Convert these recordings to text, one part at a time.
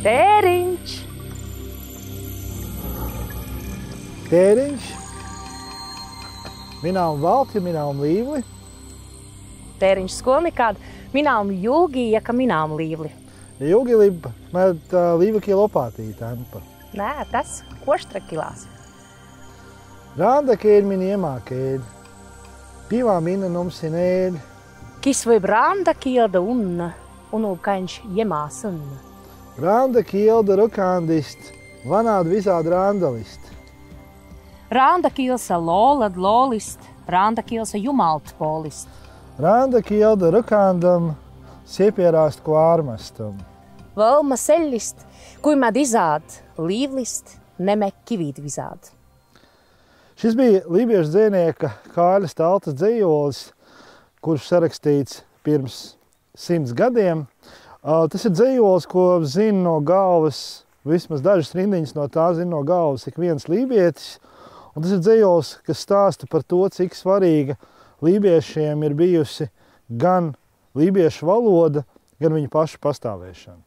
Tēriņš. Tēriņš. Minām valti, minām līvli. Tēriņš skolnikād. Minām jūgija, ka minām līvli. Jūgi met līvaki lopātī tempa. Nē, tas koštrakilās. Randa kēļ min iemā kēļ. Pīvā mina numsinēļ. Kis vai branda kielda unna, unulkaņš jemās unna. Randa kielda rukandist, vanād visādi randalist. Randa kielsa lolad lolist, randa kielsa jumalt polist. Randa kielda rukandam, siepierāst kvārmastam. Valma sellist, kuimad izād, līvlist, nemek kivīt vizād. Šis bija lībiešu dzejnieka Kāļa Staltas dzejolis, kurš sarakstīts pirms 100 gadiem. Tas ir dzejolis, ko zina no galvas, vismaz dažas rindiņas no tā zina no galvas ik viens lībietis. Un tas ir dzejolis, kas stāsta par to, cik svarīga lībiešiem ir bijusi gan lībiešu valoda, gan viņa paša pastāvēšana.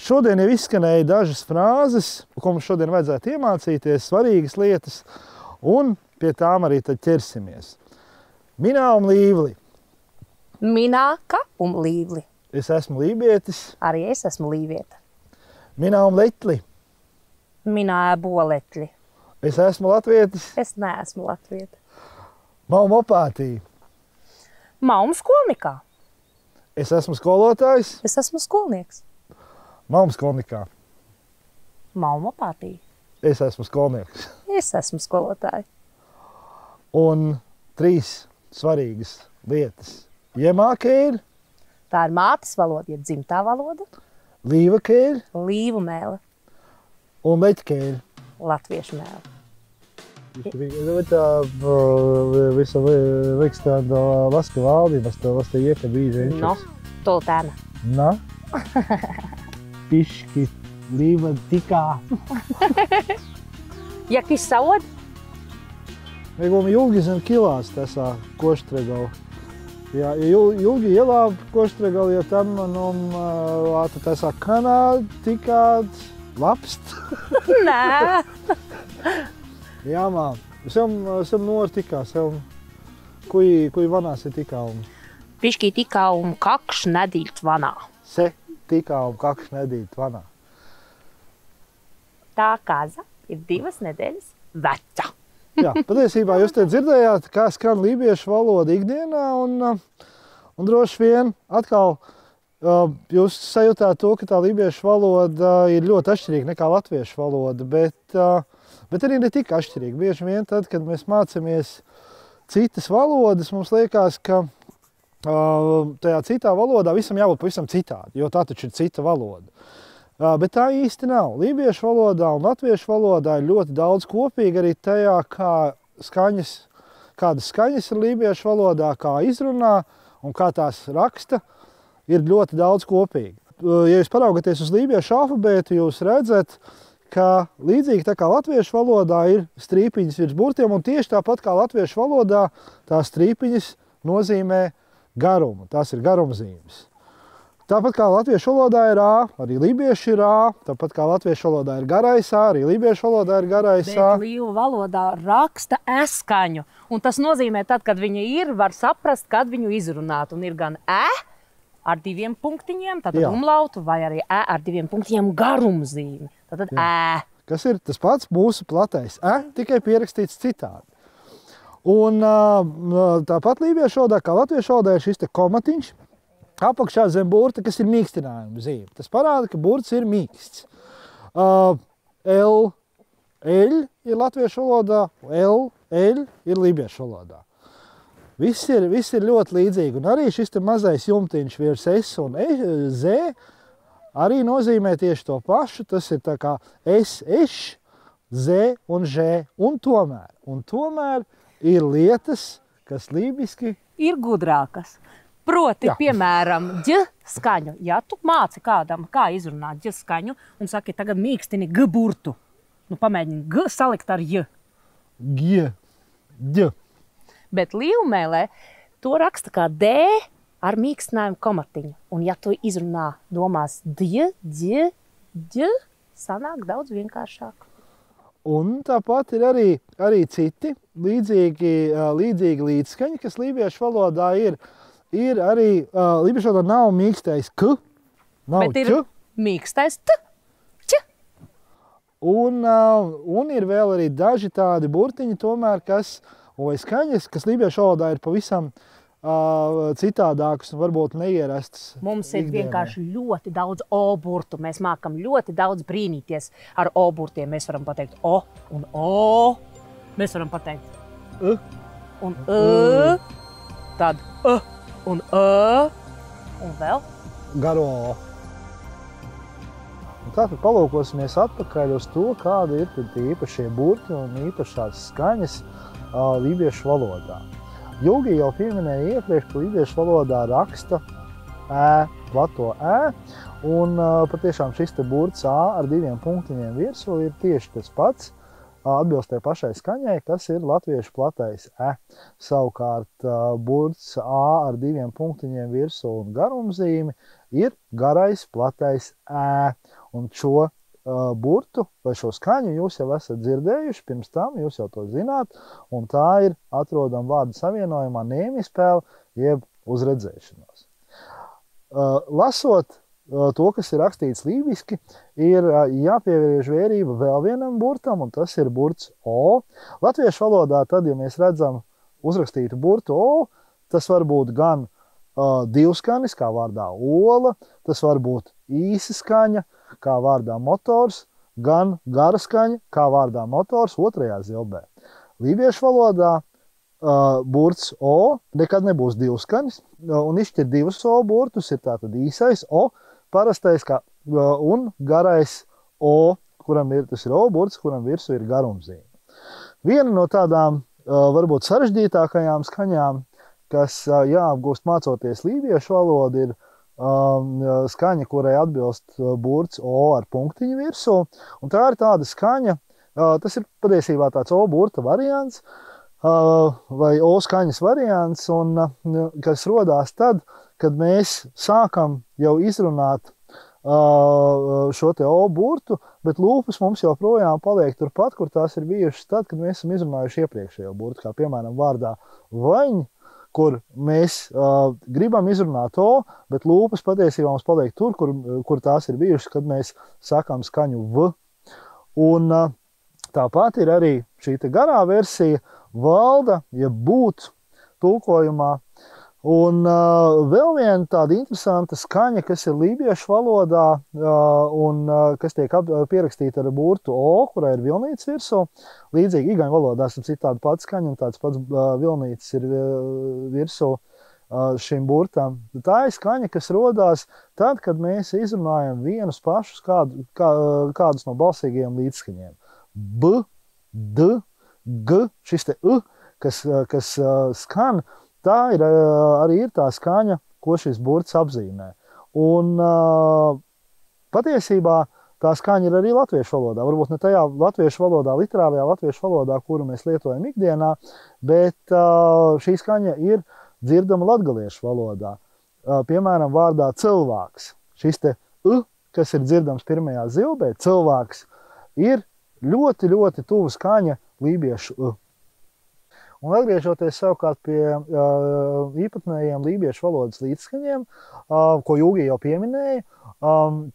Šodien jau izskanēja dažas frāzes, ko mums šodien vajadzētu iemācīties, svarīgas lietas, un pie tām arī tad ķersimies. Minā un līvli. Mināka un līvli. Es esmu lībietis. Arī es esmu līvieta. Minā un letli. Minā boletļi. Es esmu latvietis. Es neesmu latvieta. Maum opātī. Maum skolnikā. Es esmu skolotājs. Es esmu skolnieks. Maum skolnikā. Maum opātī. Es esmu skolnieks. Es esmu skolotāja. Un 3 svarīgas lietas. Jemā kēļ. Tā ir mātes valoda, ja dzimtā valoda. Līva kēļ. Līvu mēle. Un leķ kēļ. Latviešu mēle. Это вisa liks tāda laska valdības, to lasta ieka bīži. No, toltēna. Na? Piški, līva tikā. Ja kis saod? Megum Julgi zem kilās tasā koštregal. Ja Julgi ielāp koštregal, ja tam manum āta tasā kanā tikād lapst. Nē. Jā, mām. Sem nor tikā, kui vanās ir tikā un... Piškī tikā un kakš nedīļt vanā. Se tikā un kakš nedīļt vanā. Tā kaza ir 2 nedēļas veca. Jā, patiesībā jūs te dzirdējāt, kā skan lībiešu valoda ikdienā, un droši vien atkal jūs sajūtāt to, ka tā lībiešu valoda ir ļoti atšķirīga nekā latviešu valoda, bet arī ne tik atšķirīga. Bieži vien tad, kad mēs mācamies citas valodas, mums liekas, ka tajā citā valodā visam jābūt pavisam citādi, jo tā taču ir cita valoda. Bet tā īsti nav. Lībiešu valodā un latviešu valodā ir ļoti daudz kopīgi arī tajā, kādas skaņas ir lībiešu valodā, kā izrunā un kā tās raksta, ir ļoti daudz kopīgi. Ja jūs paraugaties uz lībiešu alfabētu, jūs redzat, ka līdzīgi tā kā latviešu valodā ir strīpiņas virs burtiem, un tieši tāpat kā latviešu valodā tās strīpiņas nozīmē garumu. Tās ir garumzīmes. Tāpat kā latviešu valodā ir ā, arī lībiešu ir ā, tāpat kā latviešu valodā ir garais ā, arī lībiešu valodā ir garais ā. Bet līvu valodā raksta eskaņu, un tas nozīmē tad, kad viņa ir, var saprast, kad viņu izrunāt, un ir gan ar 2 punktiņiem, tātad umlautu, vai arī ar 2 punktiņiem garumzīmi, tātad Kas ir tas pats mūsu platais tikai pierakstīts citādi. Un tāpat lībiešu valodā, kā latviešu valodā, ir šis te komatiņš, apakšā zem burta, kas ir mīkstinājuma zīme. Tas parāda, ka burts ir mīksts. L ir latviešu valodā, L ir lībiešu valodā. Viss ir ļoti līdzīgi. Un arī šis te mazais jumtiņš virs S un Z arī nozīmē tieši to pašu. Tas ir tā kā S, Z un Ž. Un tomēr ir lietas, kas lībiski ir gudrākas. Proti, piemēram, ģ skaņu. Ja tu māci kādam, kā izrunāt ģ skaņu, un saki, tagad mīkstini g burtu. Nu, pamēģini g salikt ar j. Ģ. Bet līvmēlē to raksta kā D ar mīkstinājumu komatiņu. Un ja tu izrunā domās sanāk daudz vienkāršāk. Un tāpat ir arī citi līdzīgi līdzskaņi, kas lībiešu valodā ir. Ir arī lībiešu valodā nav mīkstais k, nav Bet ir ķ. mīkstais t. Un ir vēl arī daži tādi burtiņi, tomēr, vai skaņas, kas lībiešu valodā ir pavisam citādākas un varbūt neierastas. Mums ir vienkārši ļoti daudz o burtu. Mēs mākam ļoti daudz brīnīties ar o burtiem. Mēs varam pateikt o un o. Mēs varam pateikt un tad un un vēl garo o. Tātad palūkosimies atpakaļ uz to, kādi ir tie īpašie burti un īpašās skaņas lībiešu valodā. Jūgi jau pieminēja iepriekš, ka lībiešu valodā raksta plato un patiešām šis te burts ar 2 punktiņiem virsū ir tieši tas pats, atbilst tai pašai skaņai, kas ir latviešu platais Savukārt burts ar 2 punktiņiem virsū un garumzīmi ir garais platais Un šo burtu vai šo skaņu jūs jau esat dzirdējuši pirms tam, jūs jau to zināt, un tā ir atrodama vārdu savienojumā nēmispēle, jeb uzredzēšanos. Lasot to, kas ir rakstīts lībiski, ir jāpievērš vērība vēl vienam burtam, un tas ir burts O. Latviešu valodā tad, ja mēs redzam uzrakstītu burtu O, tas var būt gan divskanis, kā vārdā ola, tas var būt īsa skaņa, kā vārdā motors, gan gara skaņa, kā vārdā motors otrajā zilbē. Lībiešu valodā burts O nekad nebūs divskanis, un izšķir 2 O burtus, ir tātad īsais O, parastais un garais O, tas ir O burts, kuram virsū ir garumzīme. Viena no tādām varbūt sarežģītākajām skaņām, kas jāapgūst mācoties lībiešu valodu, ir skaņa, kurai atbilst burts O ar punktiņu virsū. Un tā ir tāda skaņa, tas ir patiesībā tāds O burta variants, vai O skaņas variants, un kas rodās tad, kad mēs sākam jau izrunāt šo te O burtu, bet lūpas mums joprojām paliek turpat, kur tās ir bijušas tad, kad mēs esam izrunājuši iepriekšējo burtu, kā piemēram vārdā vaņ, kur mēs gribam izrunāt O, bet lūpas patiesībā mums paliek tur, kur tās ir bijušas, kad mēs sakām skaņu V. Un tāpat ir arī šī te garā versija valda, ja būt tulkojumā. Un vēl viena tāda interesanta skaņa, kas ir lībiešu valodā un kas tiek pierakstīta ar burtu O, kurai ir vilnītes virsū. Līdzīgi igaņu valodā esam citādi pats skaņa un tāds pats vilnītes ir virsū šim burtam. Tā ir skaņa, kas rodās tad, kad mēs izrunājam vienus pašus kādus no balsīgajiem līdzskaņiem. B, D, G, šis te kas skan, tā arī ir tā skaņa, ko šis burts apzīmē. Un patiesībā tā skaņa ir arī latviešu valodā. Varbūt ne tajā latviešu valodā, literārajā latviešu valodā, kuru mēs lietojam ikdienā, bet šī skaņa ir dzirdama latgaliešu valodā. Piemēram, vārdā cilvēks. Šis te kas ir dzirdams pirmajā zilbē, cilvēks, ir ļoti, ļoti tuvu skaņa lībiešu Un atgriežoties savukārt pie īpatnējiem lībiešu valodas līdzskaņiem, ko Jūgi jau pieminēja,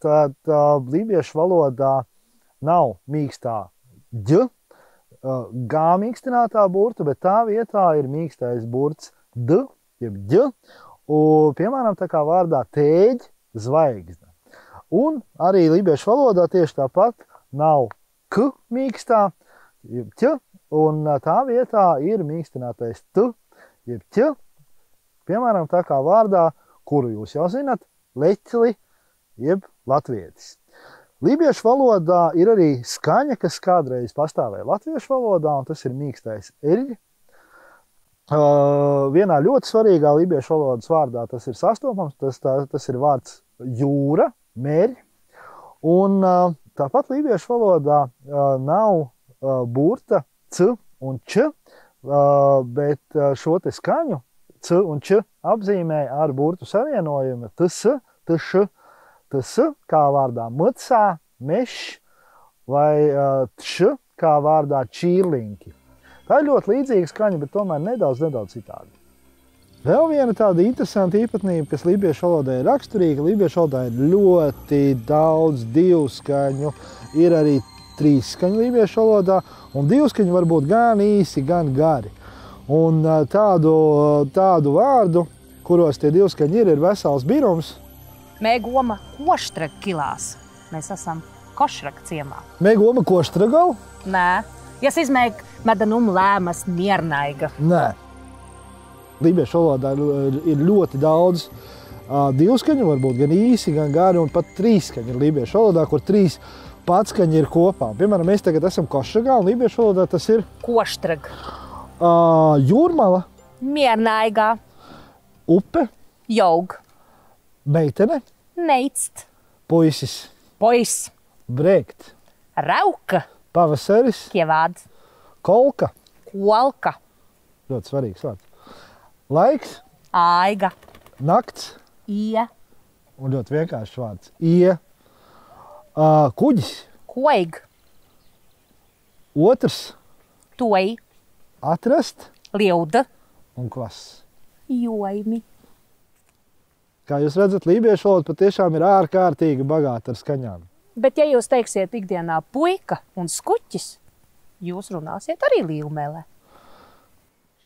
tad lībiešu valodā nav mīkstā ģ, gā mīkstinātā burta, bet tā vietā ir mīkstais burts d, jeb ģ, un, piemēram, tā kā vārdā tēģ, zvaigzne. Un arī lībiešu valodā tieši tāpat nav k mīkstā, jeb ķ, un tā vietā ir mīkstinātais t, jeb ķ, piemēram, tā kā vārdā, kuru jūs jau zinat, leķli, jeb latvietis. Lībiešu valodā ir arī skaņa, kas kādreiz pastāvēja latviešu valodā, un tas ir mīkstais eļļ. Vienā ļoti svarīgā lībiešu valodas vārdā tas ir sastopams, tas ir vārds jūra, meļ, un tāpat lībiešu valodā nav burta c un č, bet šo te skaņu C un Č apzīmē ar burtu savienojumu ts, kā vārdā mucā, mešs vai tš kā vārdā čīrlinki. Tā ir ļoti līdzīga skaņa, bet tomēr nedaudz citādi. Vēl viena tāda interesanta īpatnība, kas lībiešu valodai ir raksturīga, lībiešu valodā ir ļoti daudz divskaņu, ir arī trīsskaņu lībiešu valodā, un divskaņu var būt gan īsi, gan gari. Un tādu vārdu, kuros tie divskaņi ir vesels birums. Mēgoma koštrag kilās. Mēs esam košrag ciemā. Mēgoma koštragau? Nē. Jas izmēg medanum lēmas miernaiga. Nē. Lībiešu valodā ir ļoti daudz divskaņu, varbūt gan īsi, gan gari, un pat trīsskaņi ir lībiešu valodā, kur trīs patskaņi ir kopā. Piemēram, mēs tagad esam koštragā, un lībiešu valodā tas ir koštrag. Jūrmala. Miernaigā. Upe. Jaug. Meitene. Neicst. Puisis. Pois. Brēkt. Rauka. Pavasaris. Kievāds. Kolka. Kolka. Ļoti svarīgs vārds. Laiks. Aiga. Nakts. Ie. Un ļoti vienkāršs vārds. Ie. Kuģis. Koig. Otrs. Toj. Atrast. Liuda. Un kvass. Joimi. Kā jūs redzat, lībiešu valoda patiešām ir ārkārtīgi bagāta ar skaņām. Bet ja jūs teiksiet ikdienā puika un skuķis, jūs runāsiet arī līvmēlē.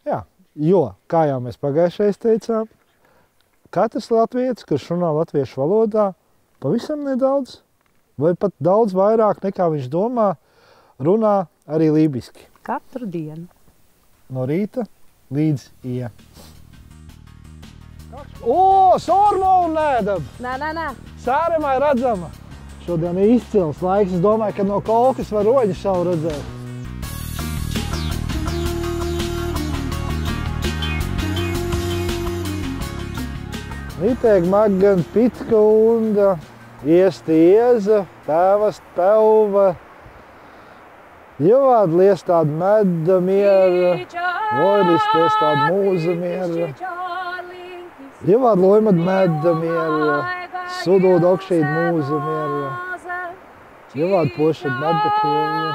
Jā, jo, kā jau mēs pagājušais teicām, katrs latvietis, kurš runā latviešu valodā, pavisam nedaudz, vai pat daudz vairāk nekā viņš domā, runā arī lībiski. Katru dienu. No rīta līdz ie. Sorlovu nēdab! Nē. Sāremai redzama. Šodien ir izcils laiks. Es domāju, ka no kolkas var roņu šavu redzēt. Mitēg magan pitka unda, iesti ieza, pēvast pēva, Jevād liestād medda miera, Voilis liestād mūza miera, Jevād loimad medda miera, Sudūd okšīt mūza miera, Jevād pošad medda kievja.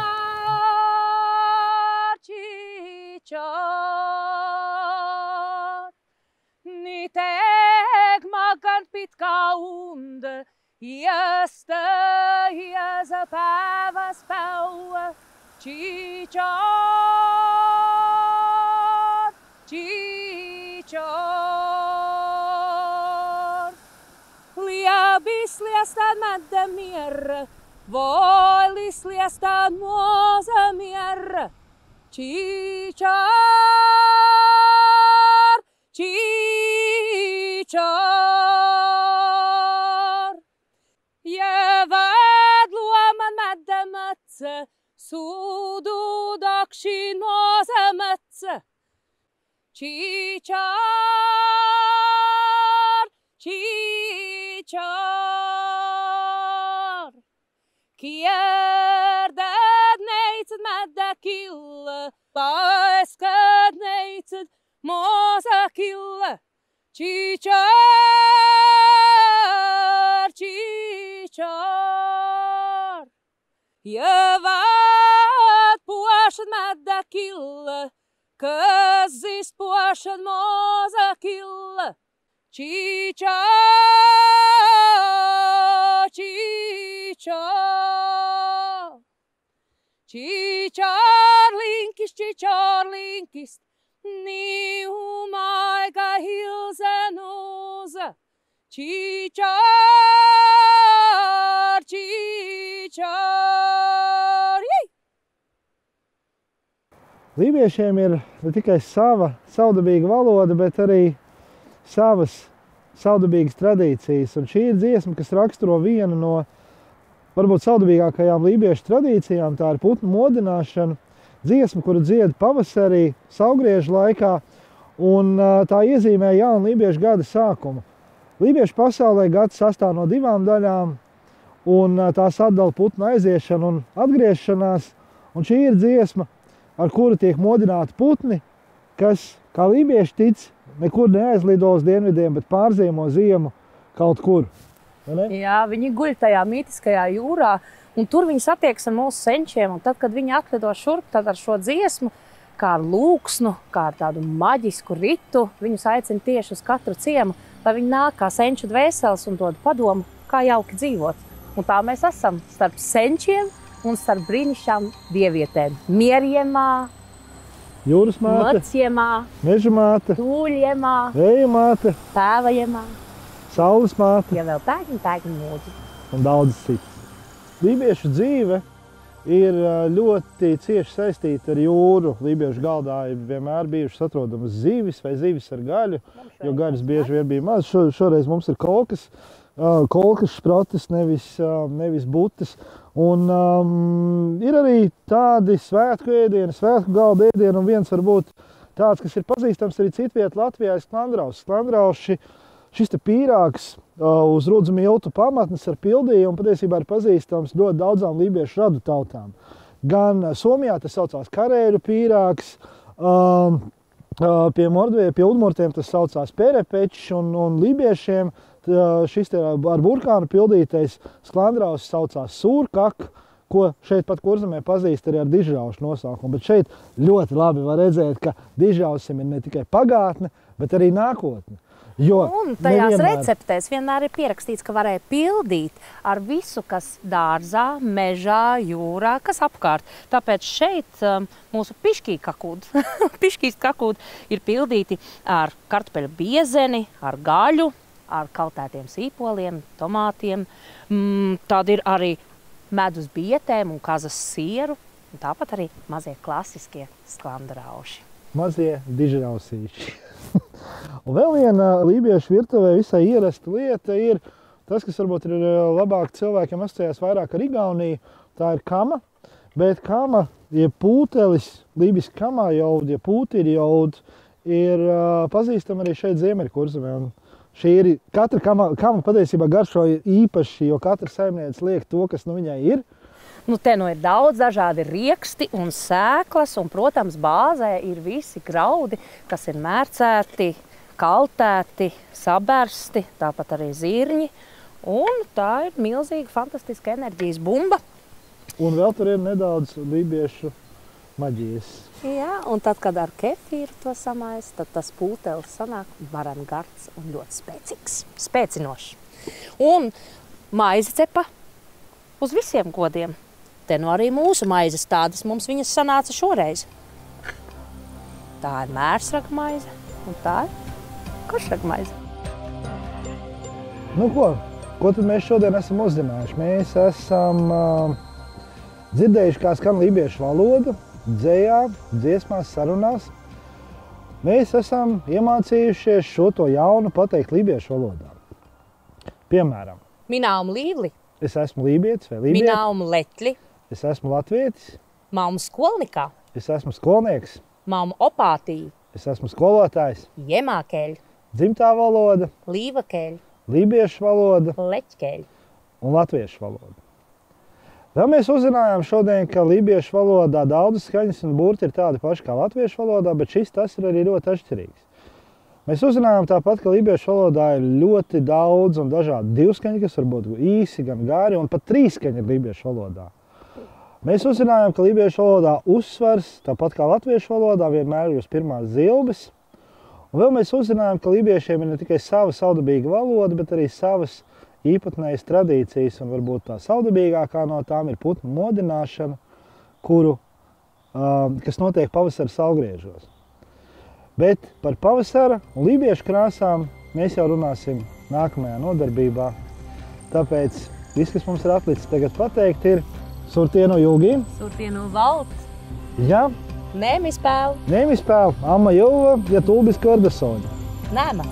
Niteg magan pitka unda, iesta ieza pēvas pēva, Čičor, čičor. Liebis liestad medda miera, Voilis liestad mūza miera, Čičor, čičor. Jevad luoman medda matse, Sudūd okšīt mūza matse, Čičor, čičor. Kierdad neicad medda killa, Paiskad neicad mūza killa, Čičor, čičor. Jevad pošad medda killa, Kazis pošad mūza killa, Čičor, čičor. Čičor linkis, Niumaiga hilzenuza, Čičor, čičor. Lībiešiem ir ne tikai sava savdabīga valoda, bet arī savas savdabīgas tradīcijas. Un šī ir dziesma, kas raksturo vienu no varbūt savdabīgākajām lībiešu tradīcijām. Tā ir putnu modināšana, dziesma, kuru dzied pavasarī, saulgriežu laikā, un tā iezīmē jaunu lībiešu gada sākumu. Lībiešu pasaulē gads sastāv no divām daļām, un tās atdala putnu aiziešanu un atgriešanās. Un šī ir dziesma, ar kuru tiek modināti putni, kas, kā lībieši tic, nekur neaizlido uz dienvidiem, bet pārzīmo ziemu kaut kur. Jā, viņi guļ tajā mītiskajā jūrā, un tur viņi satiekas ar mūsu senčiem. Un tad, kad viņi atlido šurp, tad ar šo dziesmu, kā ar lūksnu, kā ar tādu maģisku ritu, viņus aicina tieši uz katru ciemu, lai viņi nāk kā senču dvēseles un dod padomu, kā jauki dzīvot. Un tā mēs esam starp senčiem un starp brīnišķām dievietēm. Mierjemā, Jūras māte, Maciemā, Meža māte, Tūļjemā, Vēja māte, Tēvajemā, Saules māte ja vēl pēkņi mūģi. un daudz cits. Lībiešu dzīve ir ļoti cieši saistīta ar jūru. Lībiešu galdā ir vienmēr bijušas atrodamas zivis vai zivis ar gaļu, jo gaļas bieži vien bija maz. Šoreiz mums ir kolkas šprotes, nevis butes. Un ir arī tādi svētku ēdieni, svētku galda ēdieni, un viens varbūt tāds, kas ir pazīstams arī citviet Latvijā, ir sklandrauss. Sklandrauss, šis te pīrāgs uz rudzu miltu pamatnes ar pildījumu patiesībā ir pazīstams ļoti daudzām lībiešu radu tautām. Gan Somijā tas saucās karēļu pīrāgs, pie Mordvija, pie Udmurtiem tas saucās perepečs, un lībiešiem šis te ar burkānu pildītais sklandrauss saucās sūrkak, ko šeit pat Kurzemē pazīst arī ar dižraušu nosaukumu. Bet šeit ļoti labi var redzēt, ka dižrausim ir ne tikai pagātne, bet arī nākotne. Un tajās receptēs vienmēr ir pierakstīts, ka varēja pildīt ar visu, kas dārzā, mežā, jūrā, kas apkārt. Tāpēc šeit mūsu piškīs kakūdi ir pildīti ar kartupeļu biezeni, ar gaļu, ar kaltētiem sīpoliem, tomātiem. Tad ir arī medus bietēm un kazas sieru, un tāpat arī mazie klasiskie sklandrauši. Mazie dižrausīši. Un vēl viena lībiešu virtuvē visai ierasta lieta ir tas, kas varbūt ir labāk cilvēkiem asociējās vairāk ar Igauniju. Tā ir kama, bet kama, ja pūtelis, lībiski kamā jaud, ja pūtīri jaud, ir pazīstama arī šeit Ziemeļkurzemē. Šī ir, katra kama patiesībā garšo īpaši, jo katra saimniece liek to, kas viņai ir. Te ir daudz dažādi rieksti un sēklas, un, protams, bāzē ir visi graudi, kas ir mērcēti, kaltēti, sabersti, tāpat arī zirņi. Un tā ir milzīga, fantastiska enerģijas bumba. Un vēl tur ir nedaudz lībiešu maģijas. Jā, un tad, kad ar kefīru to samais, tad tas pūtelis sanāk varen gards un ļoti spēcīgs, spēcinošs. Un maize cepa uz visiem godiem. Te arī mūsu maizes tādas mums viņas sanāca šoreiz. Tā ir mērsraga maize un tā ir košraga maize. Ko tad mēs šodien esam uzzinājuši? Mēs esam dzirdējuši, kā skan lībiešu valoda, dzejā, dziesmās, sarunās. Mēs esam iemācījušies šo to jaunu pateikt lībiešu valodā. Piemēram, Minām līvli. Es esmu lībietis vai lībieti. Minām letļi. Es esmu latvietis. Māmu skolnikā. Es esmu skolnieks. Māmu opātī. Es esmu skolotājs. Jemākeļ. Dzimtā valoda. Līvakeļ. Lībiešu valoda. Leķkeļ. Un latviešu valoda. Vēl mēs uzzinājām šodien, ka lībiešu valodā daudzas skaņas un burti ir tādi paši kā latviešu valodā, bet tas ir arī ļoti atšķirīgs. Mēs uzzinājām tāpat, ka lībiešu valodā ir ļoti daudz un dažādi divskaņi, kas var būt īsi, gan gari, un pat trīskaņi ir lībiešu valodā. Mēs uzzinājām, ka lībiešu valodā uzsvars, tāpat kā latviešu valodā, vienmēr ir uz pirmās zilbes. Un vēl mēs uzzinājām, ka lībiešiem ir ne tikai sava saudabīga valoda, bet arī savas īpatnējas tradīcijas, un varbūt tā saudabīgākā no tām ir putnu modināšana, kas notiek pavasara saulgriežos. Bet par pavasara un lībiešu krāsām mēs jau runāsim nākamajā nodarbībā. Tāpēc viss, kas mums ir atlicis tagad pateikt, ir Surtienu Julgī. Surtienu Valds. Ja. Nemispēl. Nemispēl. Amma Jūva, ja tulbis Kordasoņa. Nēma.